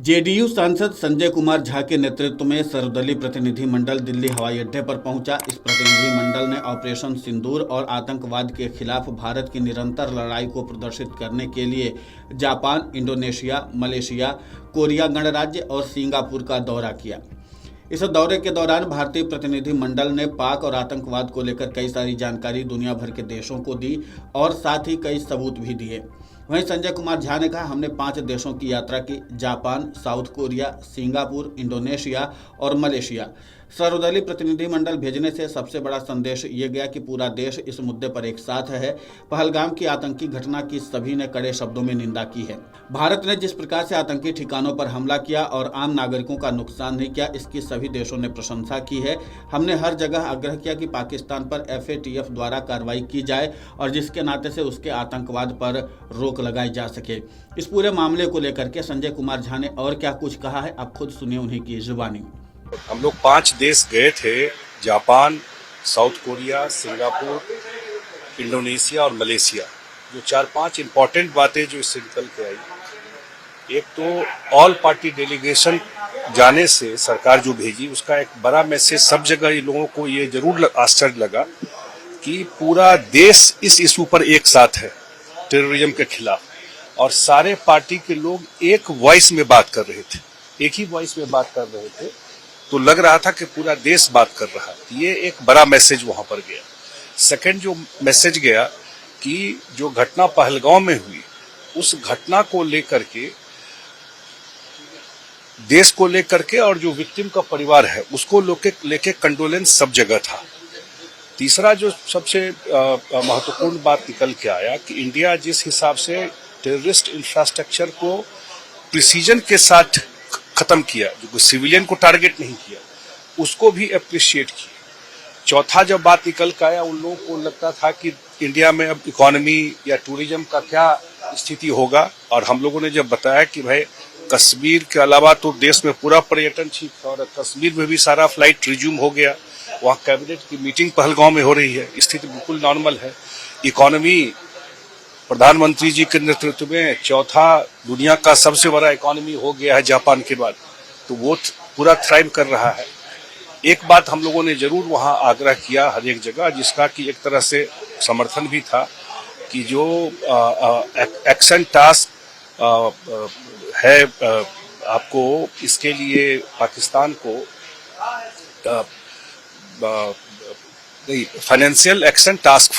JDU सांसद संजय कुमार झा के नेतृत्व में सर्वदलीय प्रतिनिधिमंडल दिल्ली हवाई अड्डे पर पहुंचा। इस प्रतिनिधिमंडल ने ऑपरेशन सिंदूर और आतंकवाद के खिलाफ भारत की निरंतर लड़ाई को प्रदर्शित करने के लिए जापान, इंडोनेशिया, मलेशिया, कोरिया गणराज्य और सिंगापुर का दौरा किया। इस दौरे के दौरान भारतीय प्रतिनिधिमंडल ने पाक और आतंकवाद को लेकर कई सारी जानकारी दुनिया भर के देशों को दी और साथ ही कई सबूत भी दिए। वहीं संजय कुमार झा ने कहा, हमने 5 देशों की यात्रा की, Japan, south Korea, Singapore, Indonesia और मलेशिया। सर्वदलीय प्रतिनिधिमंडल भेजने से सबसे बड़ा संदेश ये गया कि पूरा देश इस मुद्दे पर एक साथ है। पहलगाम की आतंकी घटना की सभी ने कड़े शब्दों में निंदा की है। भारत ने जिस प्रकार से आतंकी ठिकानों पर हमला किया और आम नागरिकों का नुकसान नहीं किया, इसकी सभी देशों ने प्रशंसा की है। हमने हर जगह आग्रह किया कि पाकिस्तान पर FATF द्वारा कार्रवाई की जाए और जिसके नाते से उसके आतंकवाद पर रोक लगाई जा सके। इस पूरे मामले को लेकर के संजय कुमार झा ने और क्या कुछ कहा है, आप खुद सुनिए उन्हीं की जुबानी। हम लोग 5 देश गए थे, Japan, south Korea, Singapore, Indonesia और मलेशिया। जो 4-5 इम्पोर्टेंट बातें जो इससे निकल के आई, एक तो ऑल पार्टी डेलीगेशन जाने से सरकार जो भेजी उसका एक बड़ा मैसेज सब जगह इन लोगों को ये जरूर आश्चर्य लगा कि पूरा देश इस इशू पर एक साथ है टेररिज्म के खिलाफ, और सारे पार्टी के लोग एक वॉइस में बात कर रहे थे, एक ही वॉइस में बात कर रहे थे। तो लग रहा था कि पूरा देश बात कर रहा है। ये एक बड़ा मैसेज वहां पर गया। सेकंड जो मैसेज गया कि जो घटना पहलगाम में हुई, उस घटना को लेकर के, देश को लेकर के और जो विक्टिम का परिवार है उसको लेके कंडोलेंस सब जगह था। तीसरा जो सबसे महत्वपूर्ण बात निकल के आया कि इंडिया जिस हिसाब से टेररिस्ट इंफ्रास्ट्रक्चर को प्रिसीजन के साथ खत्म किया, जो सिविलियन को टारगेट नहीं किया, उसको भी अप्रिशिएट किया। चौथा जब बात निकल के आया, उन लोगों को लगता था कि इंडिया में अब इकोनॉमी या टूरिज्म का क्या स्थिति होगा, और हम लोगों ने जब बताया कि भाई कश्मीर के अलावा तो देश में पूरा पर्यटन ठीक था और कश्मीर में भी सारा फ्लाइट रिज्यूम हो गया, वहाँ कैबिनेट की मीटिंग पहलगाम में हो रही है, स्थिति बिल्कुल नॉर्मल है। इकोनॉमी प्रधानमंत्री जी के नेतृत्व में चौथा दुनिया का सबसे बड़ा इकोनॉमी हो गया है जापान के बाद, तो वो पूरा थ्राइव कर रहा है। एक बात हम लोगों ने जरूर वहां आग्रह किया हर एक जगह, जिसका कि एक तरह से समर्थन भी था, कि जो एक्शन टास्क है आपको, इसके लिए पाकिस्तान को फाइनेंशियल एक्शन टास्क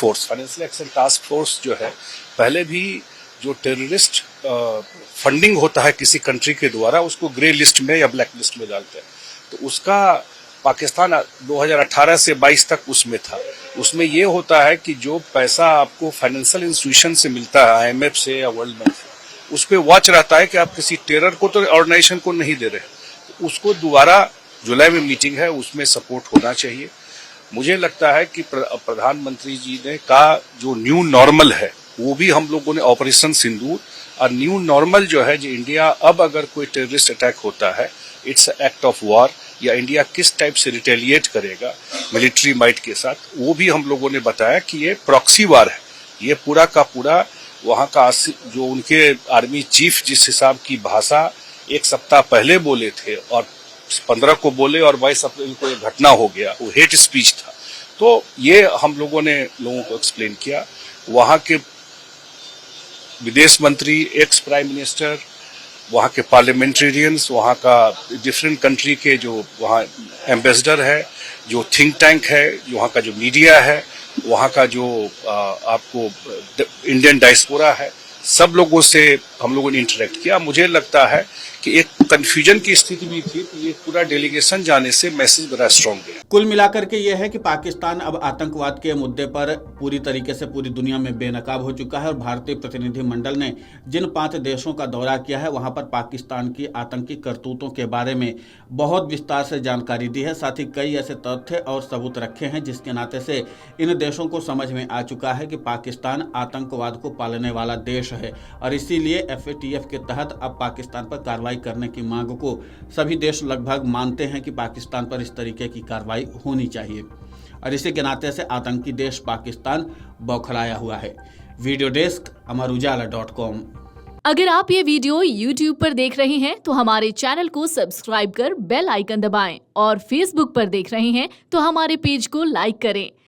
फोर्स जो है, पहले भी जो टेररिस्ट फंडिंग होता है किसी कंट्री के द्वारा, उसको ग्रे लिस्ट में या ब्लैक लिस्ट में डालते हैं, तो उसका पाकिस्तान 2018 से 22 तक उसमें था। उसमें ये होता है कि जो पैसा आपको फाइनेंशियल इंस्टीट्यूशन से मिलता है, IMF से या वर्ल्ड बैंक से, उस पर वॉच रहता है कि आप किसी टेरर को तो ऑर्गेनाइजेशन को नहीं दे रहे, तो उसको दोबारा जुलाई में मीटिंग है, उसमें सपोर्ट होना चाहिए। मुझे लगता है कि प्रधानमंत्री जी ने का जो न्यू नॉर्मल है, वो भी हम लोगों ने ऑपरेशन सिंदूर, और न्यू नॉर्मल जो है, जो इंडिया अब अगर कोई टेररिस्ट अटैक होता है, इट्स एक्ट ऑफ वॉर, या इंडिया किस टाइप से रिटेलिएट करेगा मिलिट्री माइट के साथ, वो भी हम लोगों ने बताया कि ये प्रॉक्सी वार है। ये पूरा का पूरा वहां का जो उनके आर्मी चीफ जिस हिसाब की भाषा एक सप्ताह पहले बोले थे और 15 को बोले और 22 अप्रैल को एक घटना हो गया, वो हेट स्पीच था। तो ये हम लोगों ने लोगों को एक्सप्लेन किया। वहां के विदेश मंत्री, एक्स प्राइम मिनिस्टर, वहां के पार्लियामेंटेरियंस, वहां का डिफरेंट कंट्री के जो वहां एम्बेसडर है, जो थिंक टैंक है, वहां का जो मीडिया है, वहां का जो आपको इंडियन डायस्पोरा है, सब लोगों से हम लोगों ने इंटरेक्ट किया। मुझे लगता है कि एक कंफ्यूजन की स्थिति भी थी, तो ये पूरा डेलीगेशन जाने से मैसेज बड़ा स्ट्रॉन्ग गया। कुल मिलाकर के ये है कि पाकिस्तान अब आतंकवाद के मुद्दे पर पूरी तरीके से पूरी दुनिया में बेनकाब हो चुका है और भारतीय प्रतिनिधिमंडल ने जिन 5 देशों का दौरा किया है, वहां पर पाकिस्तान की आतंकी करतूतों के बारे में बहुत विस्तार से जानकारी दी है। साथ ही कई ऐसे तथ्य और सबूत रखे हैं जिसके नाते से इन देशों को समझ में आ चुका है कि पाकिस्तान आतंकवाद को पालने वाला देश है, और इसीलिए FATF के तहत अब पाकिस्तान पर कार्रवाई करने की मांग को सभी देश लगभग मानते हैं कि पाकिस्तान पर इस तरीके की कार्रवाई होनी चाहिए, और इसी के नाते से आतंकी देश पाकिस्तान बौखलाया हुआ है। वीडियो डेस्क, अमर उजाला.com। अगर आप ये वीडियो YouTube पर देख रहे हैं तो हमारे चैनल को सब्सक्राइब कर बेल आइकन दबाएं और Facebook पर देख रहे हैं तो हमारे पेज को लाइक करें।